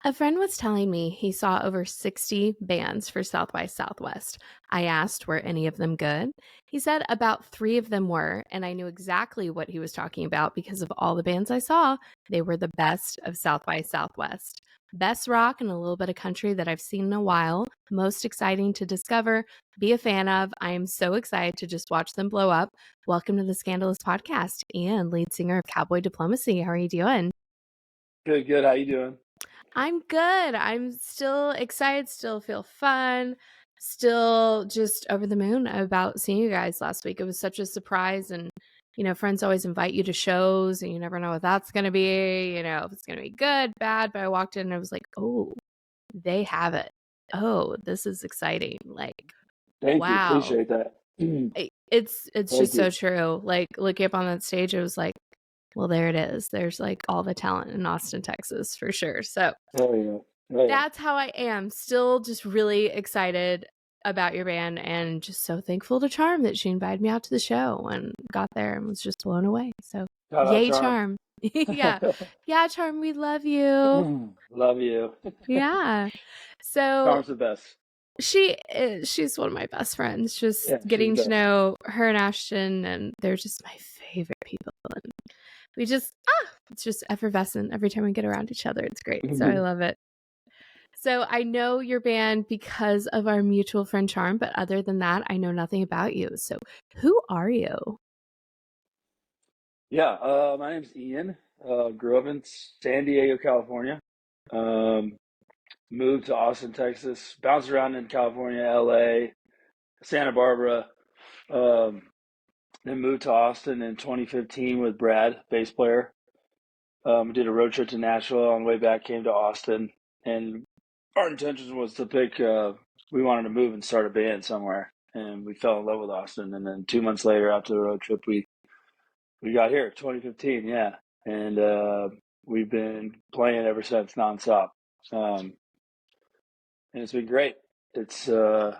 A friend was telling me he saw over 60 bands for South by Southwest. I asked, were any of them good? He said about 3 of them were, and I knew exactly what he was talking about because of all the bands I saw. They were the best of South by Southwest. Best rock and a little bit of country that I've seen in a while. Most exciting to discover, be a fan of. I am so excited to just watch them blow up. Welcome to the Scandalous podcast and lead singer of Cowboy Diplomacy. How are you doing? Good, good. How you doing? I'm good. I'm still excited, still feel fun, still just over the moon about seeing you guys last week. It was such a surprise. And, friends always invite you to shows and you never know what that's going to be, if it's going to be good, bad. But I walked in and I was like, oh, they have it. Oh, this is exciting. Like, Thank you. wow. Appreciate that. It's Thank just so you. true. Like, looking up on that stage, it was like, well, there it is. There's like all the talent in Austin, Texas for sure. So, Oh yeah. Oh yeah. that's how I am. Still just really excited about your band and just so thankful to Charm that she invited me out to the show and got there and was just blown away. So, Shout out yay, Charm. Charm. Yeah. Yeah, Charm, we love you. Love you. Yeah. So, Charm's the best. she's one of my best friends. Just Yeah, she's the getting to best. know her and Ashton, and they're just my favorite people. And we just, it's just effervescent every time we get around each other. It's great. So I love it. So I know your band because of our mutual friend Charm, but other than that, I know nothing about you. So who are you? Yeah, my name's Ian. Grew up in San Diego, California. Um, Moved to Austin, Texas. Bounced around in California, LA, Santa Barbara. Um, then moved to Austin in 2015 with Brad, bass player. Did a road trip to Nashville. On the way back, came to Austin, and our intention was to pick. We wanted to move and start a band somewhere, and we fell in love with Austin. And then 2 months later, after the road trip, we got here, 2015. Yeah, and we've been playing ever since, nonstop. Um, and it's been great. It's the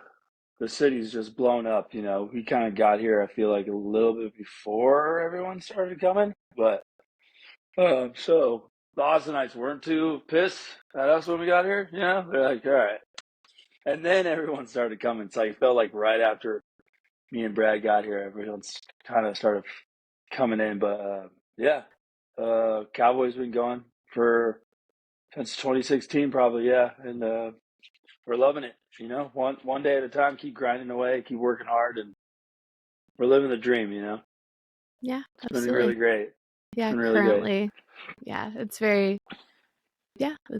city's just blown up. You know, we kind of got here. I feel like a little bit before everyone started coming, but so the Austinites weren't too pissed at us when we got here. You know, they're like, all right. And then everyone started coming. So I felt like right after me and Brad got here, everyone's kind of started coming in. But yeah, Cowboys been going for since 2016, probably. Yeah, and we're loving it. You know, one day at a time. Keep grinding away. Keep working hard, and we're living the dream. You know, Yeah, it's been really absolutely. great. It's Yeah, been really great. currently. Yeah, it's a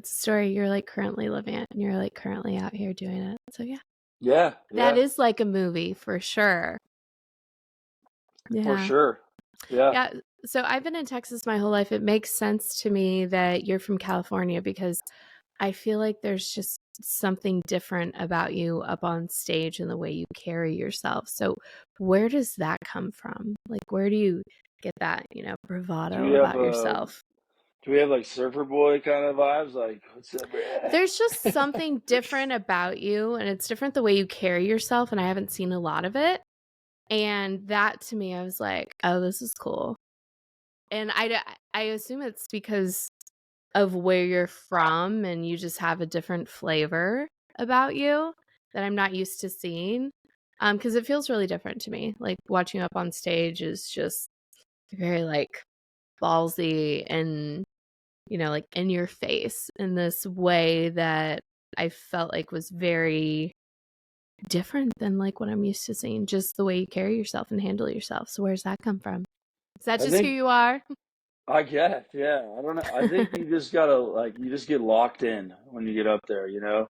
story. You're like currently living it and you're like currently out here doing it. So yeah, Yeah, that yeah, is like a movie for sure. for Yeah. sure. Yeah. Yeah. So I've been in Texas my whole life. It makes sense to me that you're from California because I feel like there's just something different about you up on stage and the way you carry yourself. So where does that come from? Like, where do you get that, Do bravado we have about yourself? like surfer boy kind of vibes? Like, what's up, There's just bruh? something different about you, and it's different the way you carry yourself. And I haven't seen a lot of it. And that to me, I was like, oh, this is cool. And I assume it's because of where you're from and you just have a different flavor about you that I'm not used to seeing. Because it feels really different to me. Like watching you up on stage is just very like ballsy and like in your face in this way that I felt like was very different than like what I'm used to seeing. Just the way you carry yourself and handle yourself. So where's that come from? Is that I just who think you are? I guess, yeah. I don't know. I think you just gotta you just get locked in when you get up there, you know,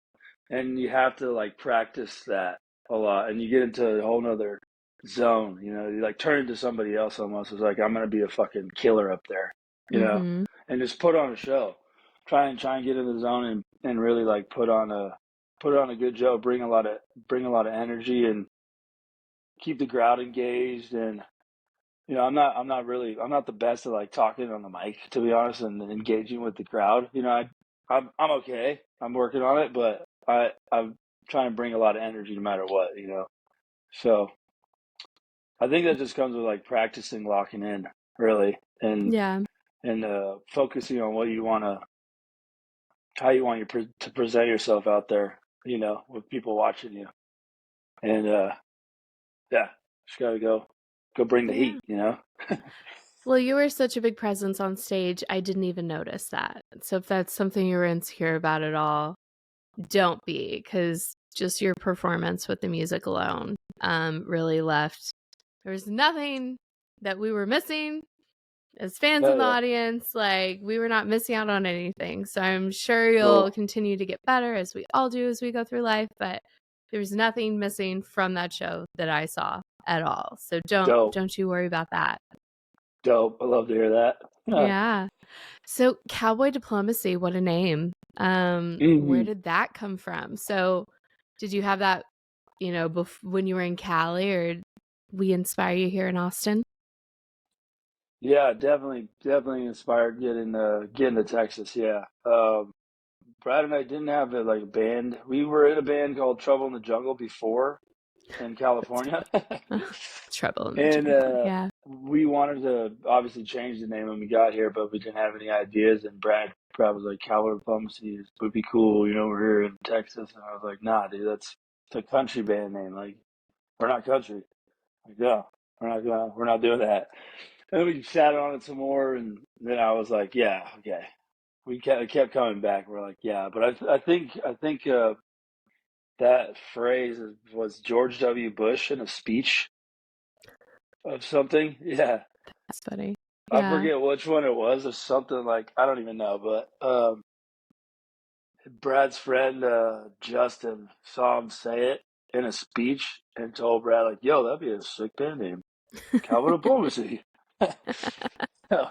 and you have to like practice that a lot, and you get into a whole nother zone, you know. You like turn into somebody else almost. It's like I'm gonna be a fucking killer up there, you know, Mm-hmm. and just put on a show. Try and get in the zone and really like put on a good show. Bring a lot of energy and keep the crowd engaged. And you know, I'm not the best at like talking on the mic, to be honest, and engaging with the crowd. You know, I'm okay. I'm working on it, but I'm trying to bring a lot of energy no matter what, you know. So I think that just comes with like practicing locking in, really, Yeah. and focusing on what you want to how you want to present yourself out there, with people watching you. And yeah, just gotta go bring the Yeah. heat. Well, you were such a big presence on stage, I didn't even notice that. So if that's something you were insecure about at all, don't be, because just your performance with the music alone really left. There was nothing that we were missing as fans in Hell the yeah, audience. Like, we were not missing out on anything. So I'm sure you'll cool, continue to get better, as we all do as we go through life. But there's nothing missing from that show that I saw at all. So dope, don't you worry about that. dope. I love to hear that. Yeah. So Cowboy Diplomacy, what a name. Where Hmm. did that come from? So did you have that, when you were in Cali, or we inspire you here in Austin? Yeah, definitely inspired getting to Texas. Yeah, Brad and I didn't have a band. We were in a band called Trouble in the Jungle before in That's California, funny. Trouble in the and Jungle. Yeah. we wanted to obviously change the name when we got here, but we didn't have any ideas. And Brad was like, "Cowboy Diplomacy would be cool, we're here in Texas." And I was like, "Nah, dude, that's it's a country band name. Like, we're not country. Like, no, we're not doing that." And we sat on it some more, and then I was like, "Yeah, okay." We kept coming back. We're like, "Yeah," but I think that phrase was George W. Bush in a speech of something. Yeah, That's funny. I Yeah. forget which one it was, or something like I don't even know. But Brad's friend Justin saw him say it in a speech and told Brad like, "Yo, that'd be a sick band name, Cowboy Diplomacy." So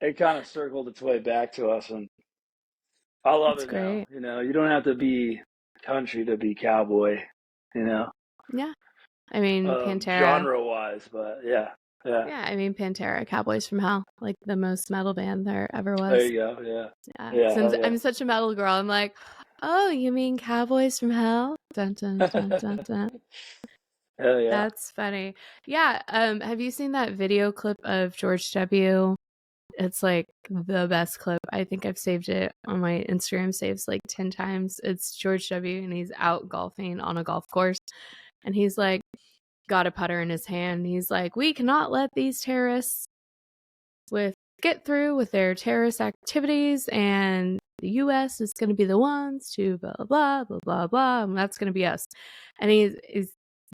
it kind of circled its way back to us, and I love That's it now. great. You don't have to be country to be cowboy. You know, Yeah. I mean, Pantera. genre wise, but yeah, yeah. Yeah, I mean, Pantera, Cowboys from Hell, like the most metal band there ever There was. you go. Yeah, Yeah. yeah, Since hell yeah. I'm such a metal girl, I'm like, oh, you mean Cowboys from Hell? Dun dun dun dun dun. Hell yeah. That's funny. Yeah. Have you seen that video clip of George W? It's like the best clip. I think I've saved it on my Instagram saves like 10 times. It's George W. and he's out golfing on a golf course. And he's like, got a putter in his hand. He's like, we cannot let these terrorists get through with their terrorist activities, and the US is going to be the ones to blah, blah, blah, blah, blah, and that's going to be us. And he's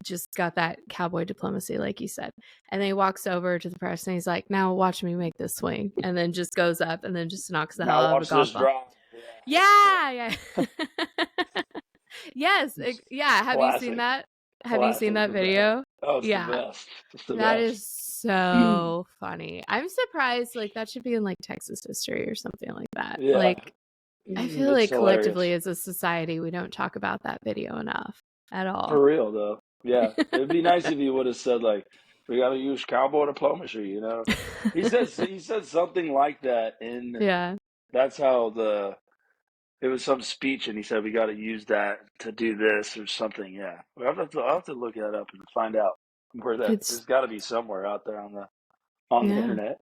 just got that cowboy diplomacy, like you said. And then he walks over to the press and he's like, now watch me make this swing. And then just goes up and then just knocks the hell Now out of a watch golf this ball. drop. Yeah, yeah. Yes. It's Yeah. Have you seen classic, that? Have you seen classic. that The best. video? Oh, it's the Yeah. best. It's the That best. is so funny. I'm surprised, like, that should be in, like, Texas history or something like that. Yeah, Like, I feel it's like hilarious. collectively as a society, we don't talk about that video enough at all. For real though. Yeah, it'd be nice if you would have said like, "We got to use cowboy diplomacy." He said something like that in. Yeah. That's how it was some speech, and he said we got to use that to do this or something. Yeah, I'll have to look that up and find out where that. It's There's got to be somewhere out there on the yeah. internet.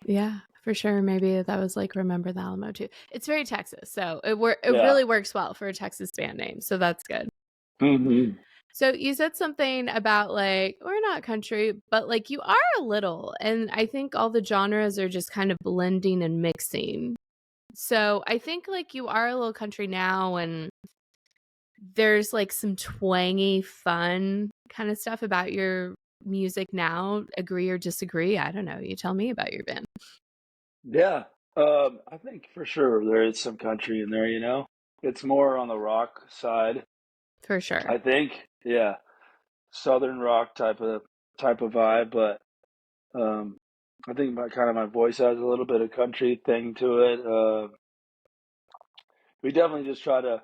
Yeah, for sure. Maybe that was like Remember the Alamo too. It's very Texas. So it Yeah. really works well for a Texas band name. So that's good. Hmm. So you said something about like, we're not country, but like you are a little. And I think all the genres are just kind of blending and mixing. So I think like you are a little country now, and there's like some twangy, fun kind of stuff about your music now. Agree or disagree? I don't know. You tell me about your band. Yeah. I think for sure there is some country in there. It's more on the rock side. For sure. I think. Yeah. Southern rock type of vibe, but um, I think my voice has a little bit of country thing to it. We definitely just try to.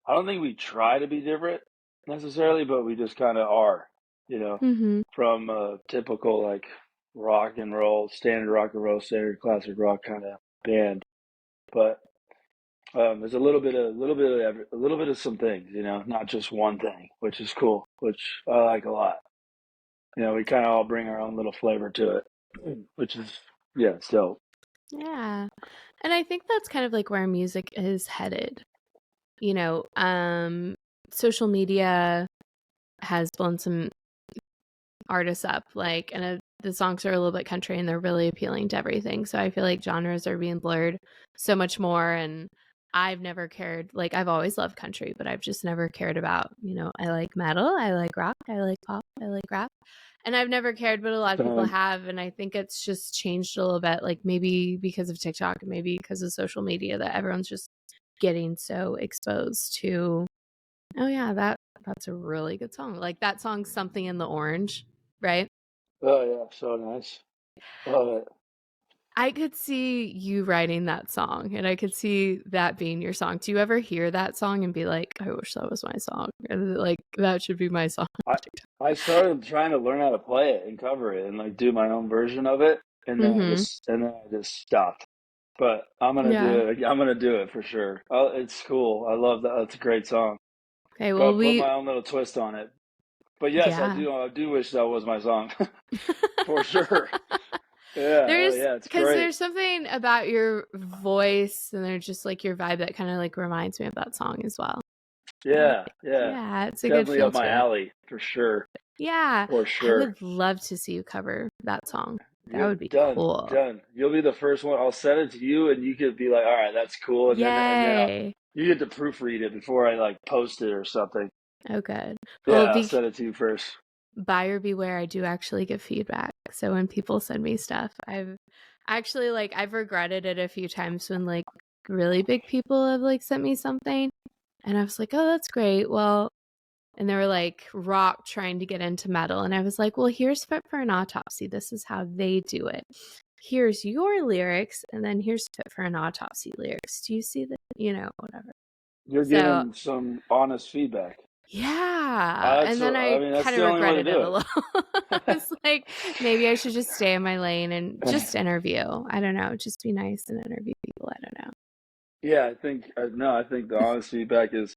I don't think we try to be different necessarily, but we just kind of are. You know, Mm-hmm. from a typical like rock and roll, standard classic rock kind of band. But there's a little bit of some things. Not just one thing, which is cool, which I like a lot. We kind of all bring our own little flavor to it, which is, yeah, it's dope. Yeah. And I think that's kind of like where music is headed. You know, social media has blown some artists up, like, and the songs are a little bit country and they're really appealing to everything. So I feel like genres are being blurred so much more. And I've never cared, like, I've always loved country, but I've just never cared about, I like metal, I like rock, I like pop, I like rap. And I've never cared, but a lot of people Same. have. And I think it's just changed a little bit, like maybe because of TikTok, maybe because of social media, that everyone's just getting so exposed to, oh yeah, that's a really good song. Like that song's Something in the Orange, right? Oh yeah, so nice. Love it. I could see you writing that song and I could see that being your song. Do you ever hear that song and be like, I wish that was my song? And like that should be my song. I I started trying to learn how to play it and cover it and like do my own version of it, and then Mm-hmm. I just stopped. But I'm gonna Yeah. do it. I'm gonna do it for sure. It's cool. I love that. It's a great song. Okay, But I well put my own little twist on it. But yes, I yeah. do. I do wish that was my song for sure. Yeah. Oh There's yeah. It's because great. there's something about your voice and there's just like your vibe that kind of like reminds me of that song as well. I'm Yeah. like, Yeah. yeah, it's a good Definitely feel up my to it. alley for sure. Yeah, For I sure. would love to see you cover that song. That You're would be done, cool. done. You'll be the first one. I'll send it to you, and you could be like, "All right, that's cool," Yay. you get to proofread it before I like post it or something. Oh, good. Yeah, Well, I'll be send it to you first. buyer beware. I do actually give feedback. So when people send me stuff, I've actually like I've regretted it a few times when like really big people have like sent me something and I was like, "Oh, that's great." Well, and they were like rock trying to get into metal and I was like, "Well, here's Fit for an Autopsy. This is how they do it. Here's your lyrics and then here's Fit for an Autopsy lyrics. Do you see the, whatever." You're So getting some honest feedback. yeah, and then I I mean, that's kind of the only way to regretted it do a little. I it. was like, maybe I should just stay in my lane and just interview. I don't know, just be nice and interview people. I don't know. Yeah, I think no, I think the honest feedback is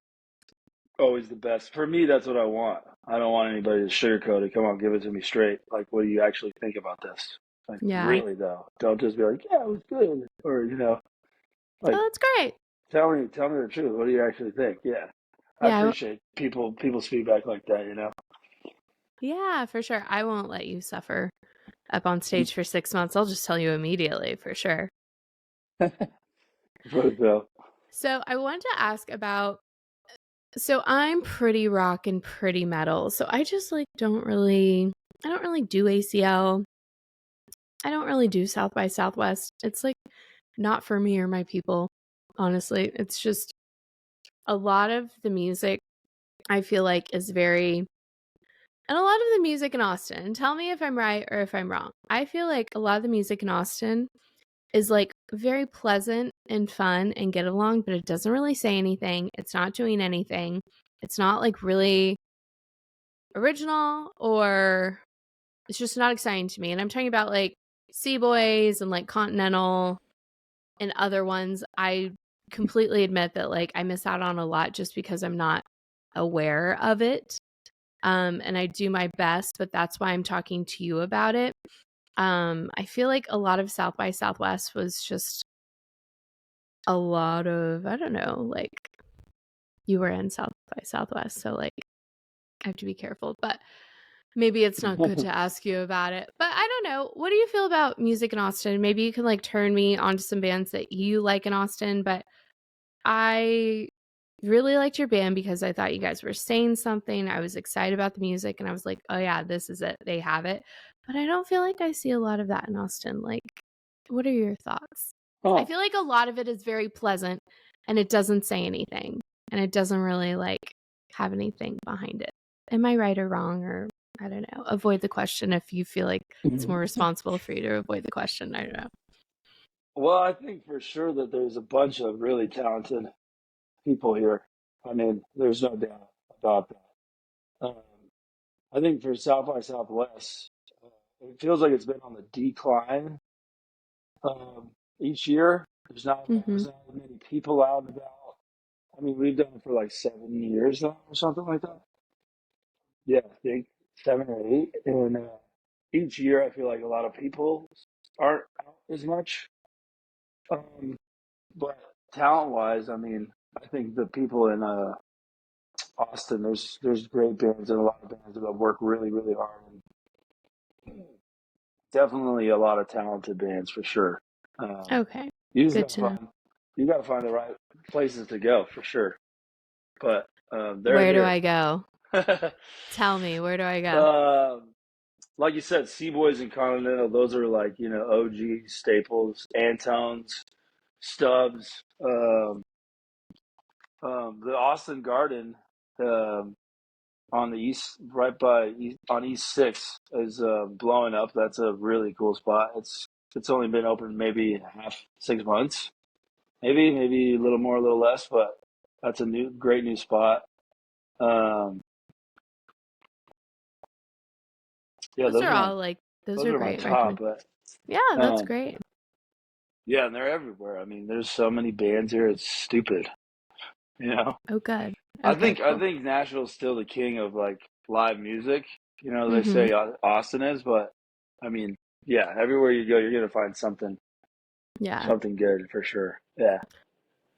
always the best. For me, that's what I want. I don't want anybody to sugarcoat it. Come on, give it to me straight. Like, what do you actually think about this? Like, Yeah. really though, don't just be like, "Yeah, it was good," or like, Oh, that's great. tell me the truth. What do you actually think? Yeah, I Yeah, appreciate people's feedback like that. You know. yeah, for sure. I won't let you suffer up on stage for 6 months. I'll just tell you immediately, for sure. For so. So I wanted to ask about. So I'm pretty rock and pretty metal. So I just like don't really. I don't really do ACL. I don't really do South by Southwest. It's like not for me or my people, honestly. It's just a lot of the music I feel like is very, and a lot of the music in Austin, tell me if I'm right or if I'm wrong. I feel like a lot of the music in Austin is like very pleasant and fun and get along, but it doesn't really say anything. It's not doing anything. It's not like really original or it's just not exciting to me. And I'm talking about like Sea Boys and like Continental and other ones. I completely admit that like I miss out on a lot just because I'm not aware of it. And I do my best, but that's why I'm talking to you about it. I feel like a lot of South by Southwest was just a lot of, I don't know, like you were in South by Southwest, so like I have to be careful, but maybe it's not good to ask you about it. But I don't know. What do you feel about music in Austin? Maybe you can like turn me onto some bands that you like in Austin, but I really liked your band because I thought you guys were saying something. I was excited about the music and I was like, oh yeah, this is it. They have it. But I don't feel like I see a lot of that in Austin. Like, what are your thoughts? I Oh, feel like a lot of it is very pleasant and it doesn't say anything and it doesn't really like have anything behind it. Am I right or wrong? Or I don't know. Avoid the question if you feel like it's more responsible for you to avoid the question. I don't know. well, I think for sure that there's a bunch of really talented people here. I mean, there's no doubt about that. I think for South by Southwest, it feels like it's been on the decline each year. Mm-hmm. There's not as many people out and about. I mean, we've done it for like 7 years now, or something like that. Yeah, I think 7 or 8. And each year, I feel like a lot of people aren't out as much. But talent-wise, I mean, I think the people in Austin, there's great bands and a lot of bands that work really, really hard. And definitely a lot of talented bands for sure. Okay. You just Good gotta to know. find the right places to go for sure. But they're Where do here. I go? Tell me, where do I go? um, like you said, Seaboys and Continental, those are like, OG staples, Antones, Stubbs, the Austin Garden, um, on the east, right by on East Six, is blowing up. That's a really cool spot. It's only been open maybe half 6 months, maybe a little more, a little less, but that's a great new spot. Um, yeah, Those are all like, those those are are my great top, recommend. but Yeah, that's um, great. yeah, and they're everywhere. I mean, there's so many bands here. It's stupid, you know. Oh, good. I Okay, think I cool. think Nashville's still the king of like live music. They Mm-hmm. say Austin is, but I mean, yeah, everywhere you go, you're gonna find Yeah. something good for sure. Yeah,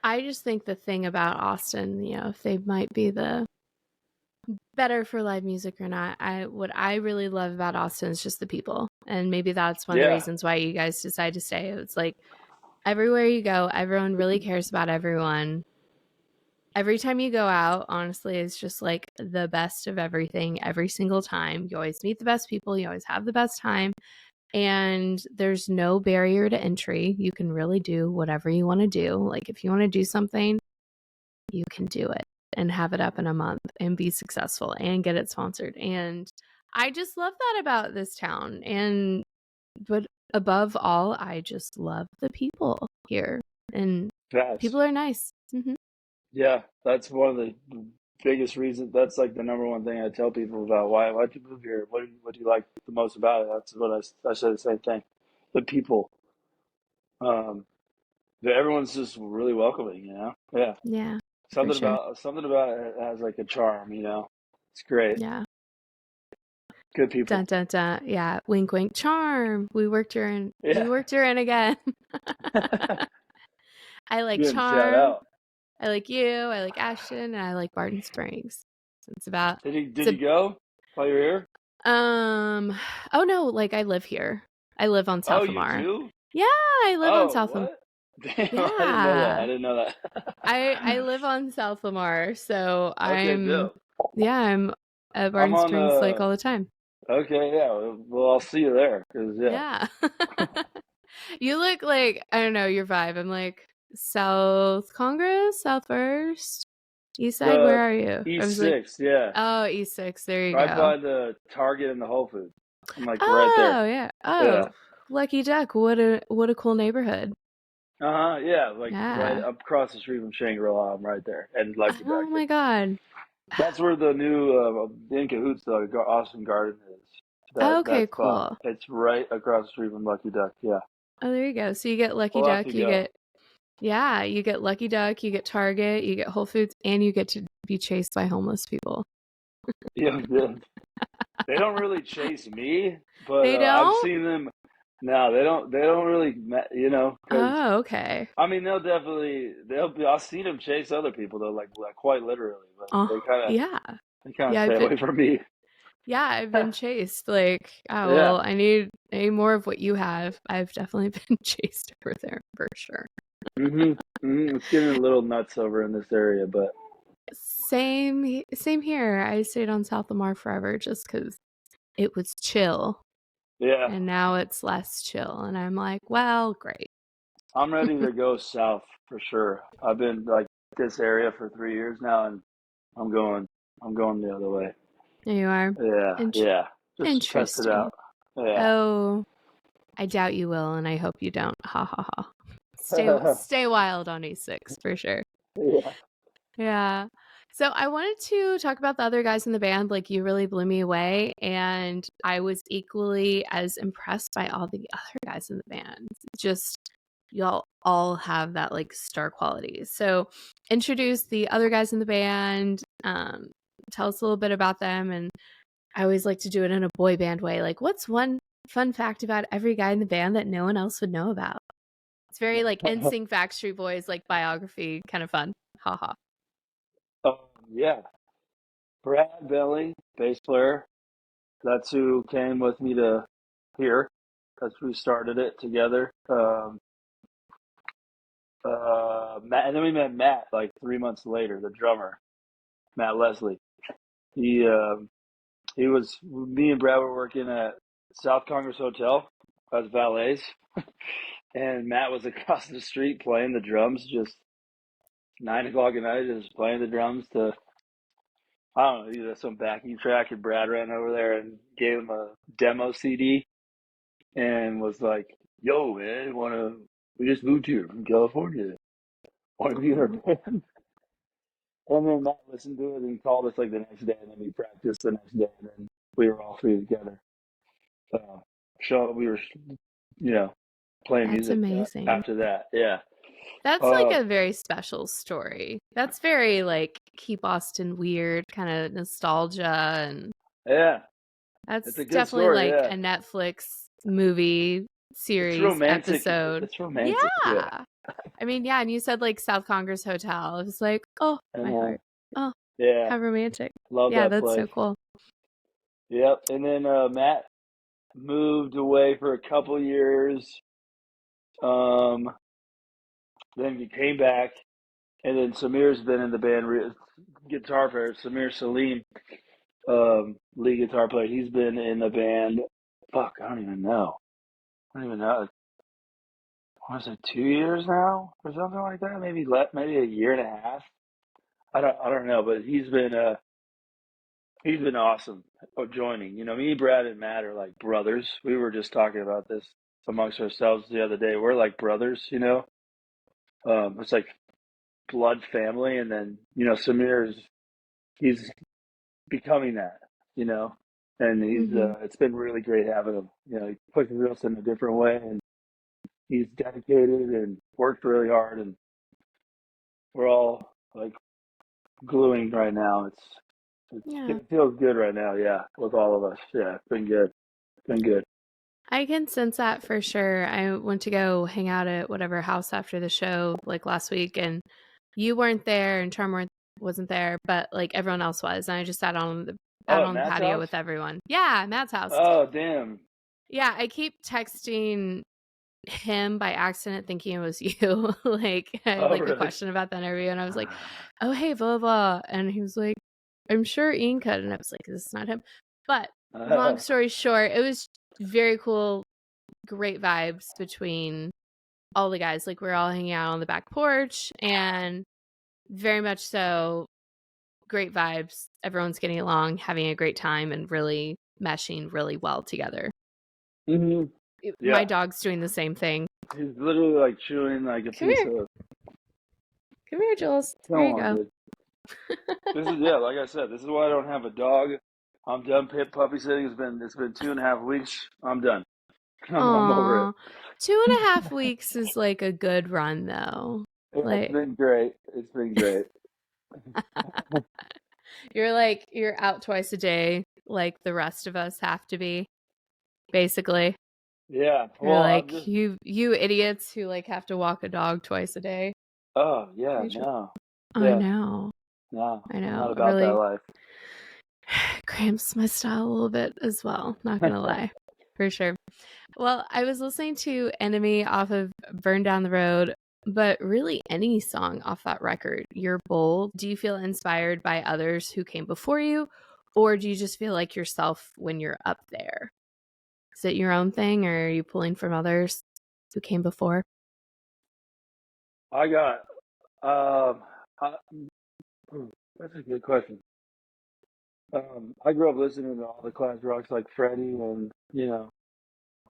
I just think the thing about Austin, if they might be the better for live music or not, what I really love about Austin is just the people. And maybe that's one of the yeah, reasons why you guys decide to stay. It's like everywhere you go, everyone really cares about everyone. Every time you go out, honestly, it's just like the best of everything every single time. You always meet the best people, you always have the best time, and there's no barrier to entry. You can really do whatever you want to do. Like if you want to do something, you can do it and have it up in a month and be successful and get it sponsored. And I just love that about this town. But above all, I just love the people here. And fast. people are nice. Yeah, that's one of the biggest reasons. That's like the number one thing I tell people about why'd you move here? What do you like the most about it? That's what I say the same thing. The people. Um, everyone's just really welcoming. Yeah. Yeah, for Something sure. about it has like a charm. It's great. Yeah. Good Dun people. dun dun. Yeah. Wink wink charm. We worked her in. We Yeah. worked her in again. I like Good shout charm. out. I like you. I like Ashton. And I like Barton Springs. It's about Did it's a he go while you were here? um oh no, like I live here. I live on Oh, South you Lamar. do? Yeah, I live on Oh, South Lamar. what? Damn, I didn't know that. I Yeah. didn't know I that. live on South Lamar, so Okay, I'm dope. yeah, I'm at I'm Barton on Springs like all the time. okay, yeah. Well, I'll see you there. Cause yeah. Yeah. You look like, I don't know, your vibe. I'm like, South Congress, South First, East Side, where The are you? I East was like, Six, yeah. oh, East Six, there you Right go. by the Target and the Whole Foods. I'm like right there. Oh, yeah. Yeah. Oh, Lucky Duck. What a cool neighborhood. Uh-huh. Yeah, like right Yeah. up across the street from Shangri-La. I'm right there. And Lucky Duck. Oh my God. That's where the new In Cahoots, Austin Garden is. That Okay, spot. cool. It's right across the street from Lucky Duck. Yeah. Oh, there you go. So you get Lucky We'll have to Duck, go. you get Lucky Duck, you get Target, you get Whole Foods, and you get to be chased by homeless people. Yeah, yeah. They don't really chase me, but They I've don't? seen them. No, they don't. They don't really, because Oh, okay. I mean, they'll definitely they'll be. I've seen them chase other people though, like quite literally, but Oh, yeah. they kind of Yeah, stay away from me. I've been chased. Like, oh Yeah. well, I need more of what you have. I've definitely been chased over there for sure. It's getting a little nuts over in this area, but Same here. I stayed on South Lamar forever just because it was chill, yeah, and now it's less chill, and I'm like, well, great. I'm ready to go south for sure. I've been like this area for 3 years now, and I'm going. I'm going the other way. There you are. Yeah, In- yeah. Just to test it Interesting. out. Yeah. Oh, I doubt you will, and I hope you don't. Ha ha ha. Stay wild on E6 for sure. Yeah. Yeah. So I wanted to talk about the other guys in the band. Like, you really blew me away, and I was equally as impressed by all the other guys in the band. Just y'all all have that like star quality. So introduce the other guys in the band. Tell us a little bit about them, and I always like to do it in a boy band way. Like, what's one fun fact about every guy in the band that no one else would know about? It's very like NSYNC Backstreet Boys, like biography, kind of fun. Haha. Yeah, Brad Belly, bass player. That's who came with me to here. That's who started it together. Matt, and then we met Matt like 3 months later, the drummer, Matt Leslie. He he was me and Brad were working at South Congress Hotel as valets, and Matt was across the street playing the drums, just 9 o'clock at night, just playing the drums to I don't know, either some backing track. And Brad ran over there and gave him a demo CD and was like, "Yo, man, wanna? We just moved here from California. Want to be in our Oh, band?" And then Matt listened to it and called us like the next day, and then we practiced the next day, and then we were all three together. We were, playing that's music amazing. after that. Yeah. That's like Uh, a very special story. That's very like keep Austin weird, kind of nostalgia, and yeah. It's that's a good definitely story. like Yeah. a Netflix movie It's series romantic. episode. It's romantic. Yeah. Yeah. I mean, yeah, and you said like South Congress Hotel. It was like, oh, my Uh, heart. Oh, yeah. how romantic. Love Yeah, that that's so place. cool. Yep. And then Matt moved away for a couple years. Um, then he came back, and then Samir's been in the band, guitar player Samir Salim, lead guitar player. He's been in the band. Fuck, I don't even know. I don't even know. I want to say 2 years now, or something like that. Maybe a year and a half. I don't know, but he's been awesome joining. Me, Brad, and Matt are like brothers. We were just talking about this amongst ourselves the other day. We're like brothers. It's like blood family, and then he's becoming that. You know, and Mm-hmm. it's been really great having him. He pushes us in a different way, and he's dedicated and worked really hard, and we're all like gluing right now. Yeah. It feels good right now. Yeah, with all of us. Yeah, it's been good. It's been good. I can sense that for sure. I went to go hang out at whatever house after the show like last week, and you weren't there and wasn't there, but like everyone else was. And I just sat out Oh, at on the Matt's patio house? with everyone. Yeah, Matt's house. Oh, damn. Yeah, I keep texting him by accident thinking it was you. Like I had Oh, like a really? question about that interview, and I was like, "Oh, hey, blah blah," and he was like, "I'm sure Ian could," and I was like, "This is not him." But long story short, it was very cool, great vibes between all the guys. Like we're all hanging out on the back porch, and very much so, great vibes. Everyone's getting along, having a great time, and really meshing really well together. hmm My Yeah. dog's doing the same thing. He's literally like chewing like a Come piece here. of. Come here, Jules. Come Here you on, go. dude. Yeah, like I said, this is why I don't have a dog. I'm done puppy sitting. It's been 2.5 weeks. I'm done. I'm over it. Aw. 2.5 weeks is like a good run though. Yeah, it's Like been great. It's been great. you're out twice a day like the rest of us have to be, basically. Yeah. You're Well, I'm like just. you idiots who like have to walk a dog twice a day. Oh, yeah. Rachel. No. I Yeah. know. No. I I'm not know. It about that really life. cramps my style a little bit as well. Not gonna lie. For sure. Well, I was listening to Enemy off of Burn Down the Road, but really any song off that record. You're bold. Do you feel inspired by others who came before you, or do you just feel like yourself when you're up there? Is it your own thing, or are you pulling from others who came before? I got. I, that's a good question. I grew up listening to all the class rocks like Freddie and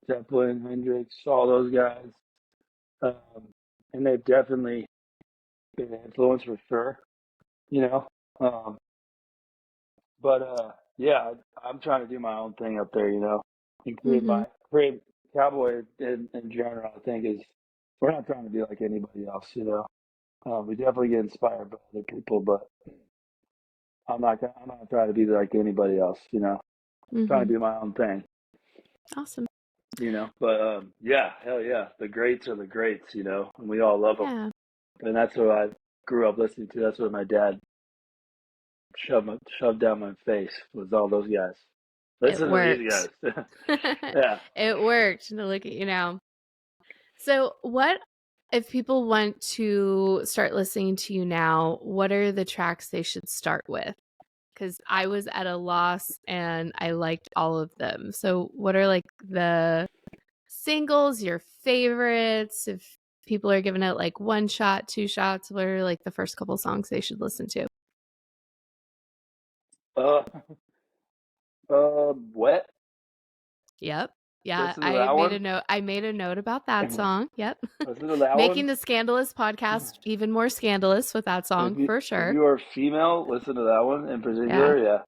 Zeppelin, Hendrix, all those guys, um, and they've definitely been an influence for sure. You know, um, but yeah, I'm trying to do my own thing up there. And Mm-hmm. create Cowboy in general. I think is we're not trying to be like anybody else. We definitely get inspired by other people, but I'm not trying to be like anybody else. Trying Mm-hmm. to do my own thing. Awesome. But yeah, hell yeah, the greats are the greats, and we all love them, Yeah, and that's what I grew up listening to. That's what my dad shoved down my face was all those guys. it Listen to these worked. guys. Yeah. It worked. To look at you now. So, what if people want to start listening to you now? What are the tracks they should start with? Because I was at a loss and I liked all of them. So, what are like the singles, your favorites? If people are giving it like one shot, two shots, what are like the first couple songs they should listen to? Uh, Wet. Yep. Yeah, Listen to I that made one. a note. I made a note about that song. Yep. Listen to that Making one. the Scandalous podcast even more scandalous with that If song you for if sure. you are female, listen to that one in Yeah. particular. Yeah.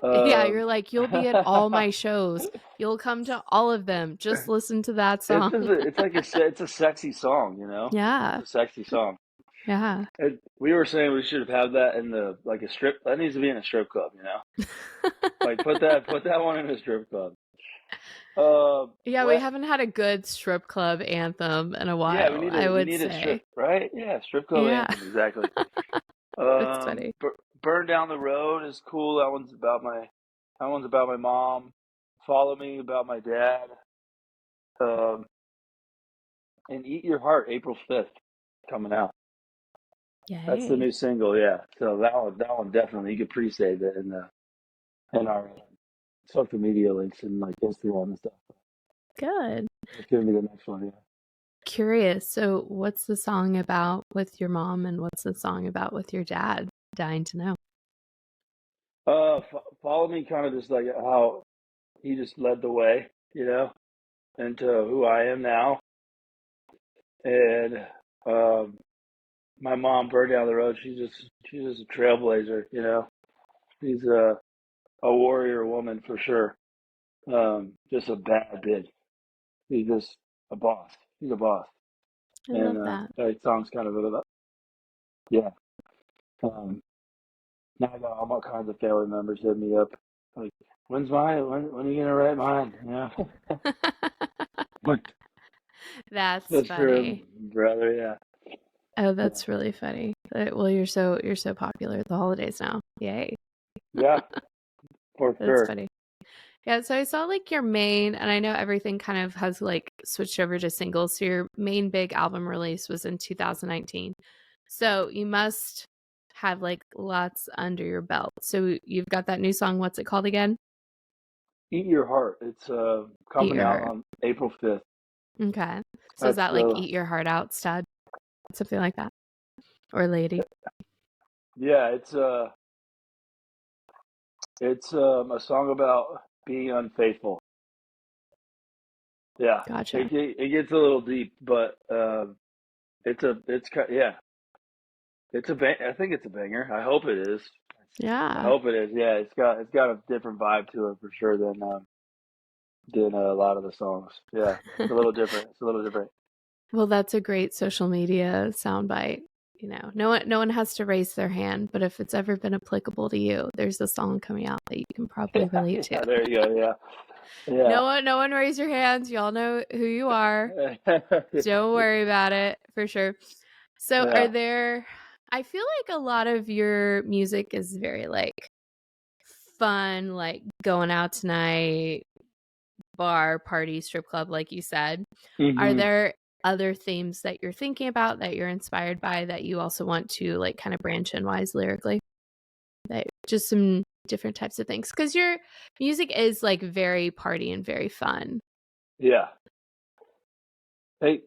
Yeah, Um, you're like, you'll be at all my shows. You'll come to all of them. Just listen to that song. it's a sexy song, It's Yeah. a sexy song. Yeah. We were saying we should have that in the like a strip. That needs to be in a strip club, Like put that one in a strip club. Yeah, we What? haven't had a good strip club anthem in a Yeah, we while, need I a we would need a say. strip, right? Yeah, strip club Yeah. anthem exactly. That's funny. Burn Down the Road is cool. That one's about my mom. Follow Me about my dad. Um, and Eat Your Heart, April 5th, coming out. That's the Yay. new single, yeah. So that one definitely you could pre-save it in our social media links and like Instagram and stuff. Good. It's gonna be the next one, yeah. Curious. So, what's the song about with your mom and what's the song about with your dad? Dying to know. Follow Me, kind of just like how he just led the way, into who I am now, and um, my mom burned down the road. She's just a trailblazer, She's a warrior woman for sure. Just a bad bitch. She's just a boss. She's a boss. I And love that. that song's kind of about, yeah. Um, Now I got all kinds of family members hit me up, like, when are you gonna write mine? When- That's That's for funny. brother, yeah. Oh, Yeah. that's really funny. Well, you're so popular at the holidays now. Yay. Yeah, for That's sure. funny. Yeah, so I saw like your main, and I know everything kind of has like switched over to singles. So your main big album release was in 2019. So you must have like lots under your belt. So you've got that new song. What's it called again? Eat Your Heart. It's Eat coming Your out Heart. on April 5th. Okay. So is That's that like Eat Your Heart Out, stud? Something like that. Or lady. yeah, it's a song about being unfaithful. Yeah, Gotcha. it gets a little deep, but yeah, I think it's a banger. I hope it is. I Yeah. hope it is. Yeah, it's got a different vibe to it for sure than a lot of the songs. Yeah, it's a little different. It's a little different. Well, that's a great social media soundbite. No one has to raise their hand, but if it's ever been applicable to you, there's a song coming out that you can probably relate to. Yeah, there you go. Yeah, No one raise your hands. Y'all know who you are. yeah, Don't worry about it, for sure. So yeah. I feel like a lot of your music is very like fun, like going out tonight, bar, party, strip club, like you said. Are Hmm. there other themes that you're thinking about that you're inspired by that you also want to like kind of branch in wise lyrically? That just some different types of things. Because your music is like very party and very fun. Yeah. Hey,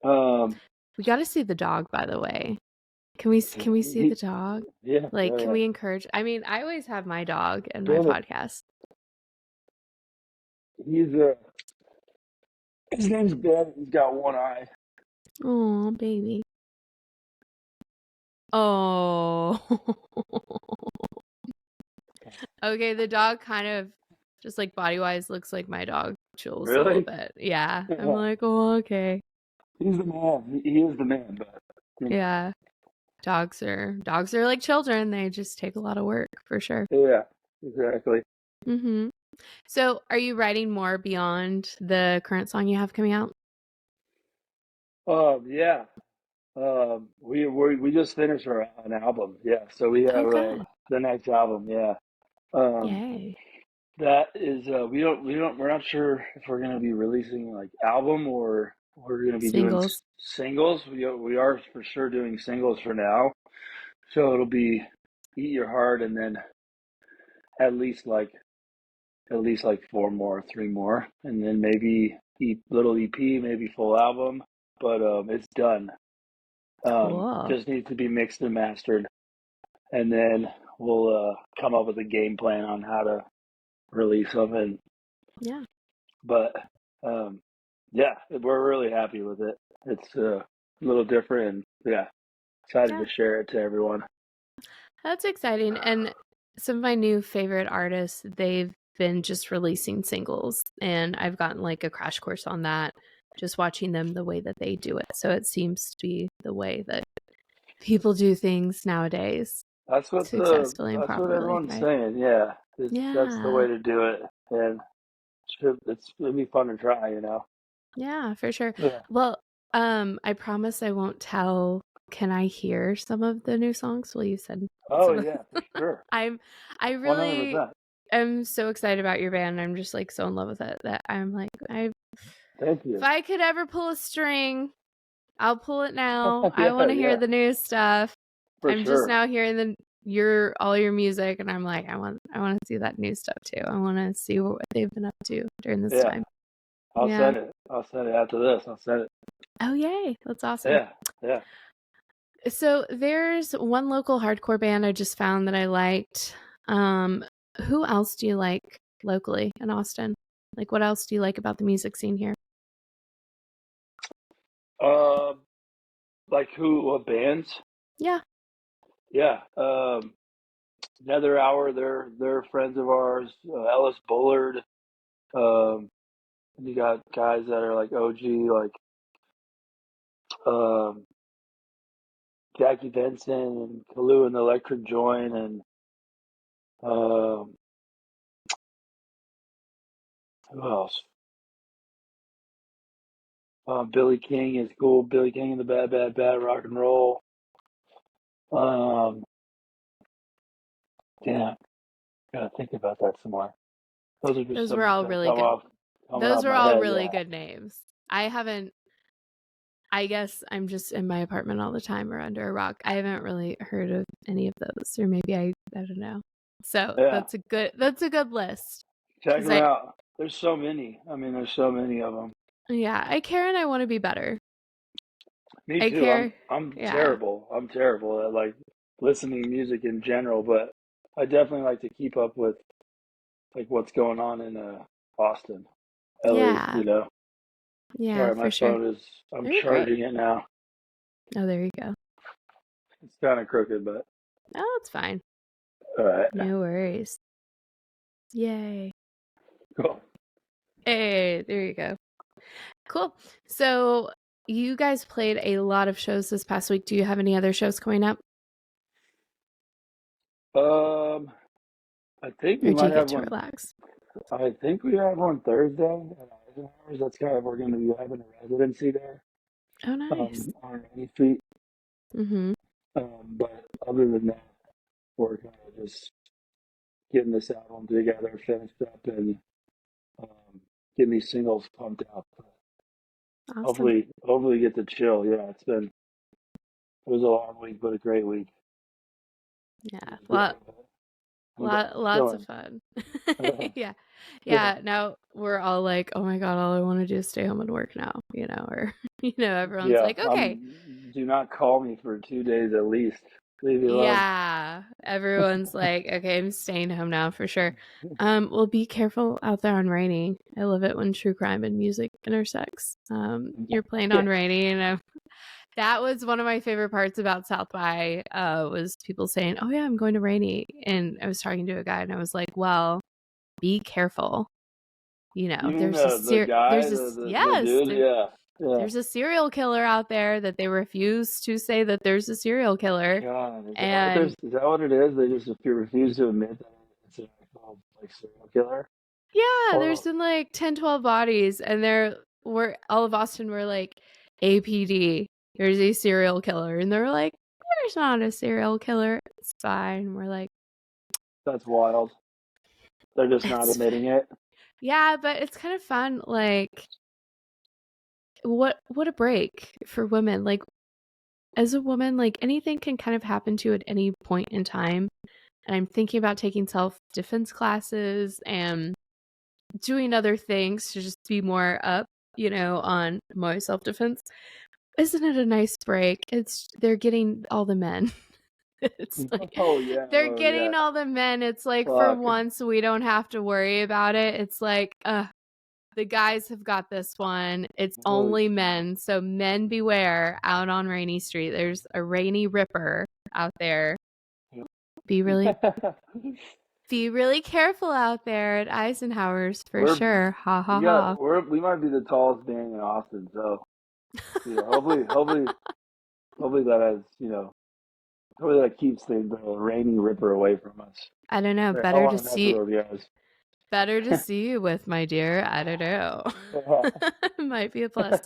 um, We got to see the dog, by the way. Can we see the he, dog? yeah, Like, yeah, can yeah. we encourage? I mean, I always have my dog in my Damn it. podcast. He's his name's Ben. He's got one eye. Oh, baby. Oh. Okay, the dog kind of just like body wise looks like my dog Jules a little Really? bit. Yeah. I'm Yeah. like, oh, okay. He's the man. He is the man. But Yeah. Dogs are like children. They just take a lot of work for sure. yeah, exactly. Mm-hmm. So, are you writing more beyond the current song you have coming out? Yeah. We just finished an album. Yeah. So we Oh, have good. the next album. Yeah. Um, Yay. that is we're not sure if we're gonna be releasing like album or we're gonna be doing Singles. singles. We are for sure doing singles for now. So it'll be Eat Your Heart and then at least like at least like four more, three more, and then maybe little EP, maybe full album. But it's done. Cool. Just needs to be mixed and mastered, and then we'll come up with a game plan on how to release them. And Yeah. but um, yeah, we're really happy with it. It's a little different, and yeah, excited Yeah. to share it to everyone. That's exciting. And some of my new favorite artists, they've been just releasing singles, and I've gotten like a crash course on that, just watching them the way that they do it. So it seems to be the way that people do things nowadays successfully and That's what properly, everyone's right? saying. Yeah, that's the Yeah. way to do it, and it'll be fun to try. Yeah, for sure. Yeah. Well, I promise I won't tell. Can I hear some of the new songs? Well, you said Oh some of yeah, for sure. I'm I really 100%. am so excited about your band. I'm just like so in love with it that I'm like Thank if you. I could ever pull a string, I'll pull it now. I Yeah, want to hear yeah, the new stuff. for I'm just sure. now hearing all your music, and I'm like I want to see that new stuff too. I want to see what they've been up to during this Yeah, time. I'll Yeah. send it. I'll send it after this. I'll send it. Oh yay, that's awesome. Yeah, yeah. So there's one local hardcore band I just found that I liked. Um, who else do you like locally in Austin? Like, what else do you like about the music scene here? Um, like who? What bands? Yeah, Yeah. Another hour. They're friends of ours. Ellis Bullard. Um, you got guys that are like OG, like um, Jackie Benson and Kalu and the Electric Joint, and um, who else? Billy King is cool. Billy King and the Bad Bad Bad Rock and Roll. Um, yeah, gotta think about that some more. Those are just those were some all that really good. coming Those off were my all head. really Yeah, good names. I haven't. I guess I'm just in my apartment all the time or under a rock. I haven't really heard of any of those, or maybe I don't know. So yeah. that's a good list Check because them out. There's so many. I mean, there's so many of them. I care and I want to be better. Me I too. care. I'm Yeah. terrible. I'm terrible at like listening to music in general, but I definitely like to keep up with like what's going on in Austin, at least. Yeah. Yeah, Sorry, my for sure. phone is. I'm You're great. charging it now. Oh, there you go. It's kind of crooked, but Oh, it's fine. all right. No worries. Yay. Cool. Hey, there you go. Cool. So you guys played a lot of shows this past week. Do you have any other shows coming up? Um, I think we Or do might you get have to one. relax? I think we have one Thursday at Eisenhower's. That's kind of we're going to be having a residency there. Oh, nice. On Main Street. Mm-hmm. But other than that, we're kind of just getting this album together, finished up, and um, getting these singles pumped out. Awesome. Hopefully get to chill. Yeah, it was a long week, but a great week. It Yeah. was great. I'm glad I'm Lots of chilling. fun. Yeah. Yeah, Yeah. Now we're all like, oh my God, all I want to do is stay home and work now, or, everyone's yeah. like, okay. Do not call me for 2 days at least. Leave me alone. Yeah. Everyone's like, okay, I'm staying home now for sure. Well, be careful out there on Rainy. I love it when true crime and music intersects. You're playing Yeah. on Rainy, and that was one of my favorite parts about South by, was people saying, oh yeah, I'm going to Rainy. And I was talking to a guy and I was like, well, be careful. You mean There's a the guy, there's a the yes, dude? Yeah, yeah. there's a serial killer out there that they refuse to say that there's a serial killer. God, And is that what it is? They just refuse to admit that it's an actual like serial killer. Yeah, there's Well, been like 10, 12 bodies, and we're all of Austin were like, APD, there's a serial killer. And they're like, there's not a serial killer. It's fine. We're like, that's wild. They're just not it's, admitting it. yeah, but it's kind of fun. Like, what a break for women. Like, as a woman, like anything can kind of happen to you at any point in time. And I'm thinking about taking self-defense classes and doing other things to just be more up, on my self-defense. Isn't it a nice break? They're getting all the men. It's like Oh yeah, they're oh yeah. getting all the men. It's like for Fuck. once we don't have to worry about it. It's like, the guys have got this one. It's Holy only shit. men. So men beware out on Rainy Street. There's a Rainy Ripper out there. Be really be really careful out there at Eisenhower's for we're sure. Ha ha ha. we might be the tallest band in Austin, so yeah, hopefully that has hopefully that keeps the rainy ripper away from us. I don't know. Right, I want to mess with those guys. Better to see you with, my dear. I don't know. Might be a plus.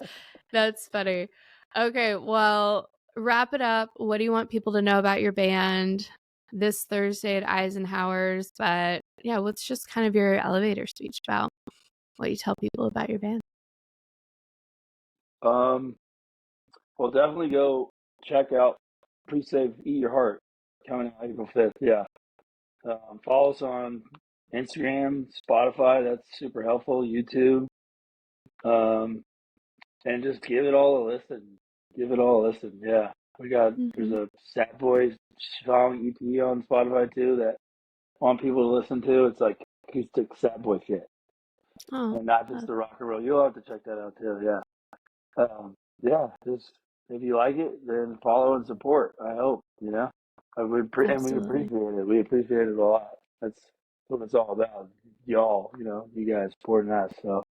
That's funny. Okay, well, wrap it up. What do you want people to know about your band this Thursday at Eisenhower's? But yeah, what's just kind of your elevator speech about what you tell people about your band? Well, definitely go check out Pre-Save Eat Your Heart coming out April 5th. Yeah. Follow us on Instagram, Spotify. That's super helpful. YouTube. Um, and just give it all a listen. Give it all a listen. Yeah. There's Mm-hmm. a Sad Boys song EP on Spotify too that I want people to listen to. It's like acoustic Sad Boy shit Oh, and not just uh, the rock and roll. You'll have to check that out too. Yeah. Yeah, just if you like it, then follow and support. I hope, and we absolutely. appreciate it. We appreciate it a lot. That's what it's all about. Y'all, you guys supporting us. So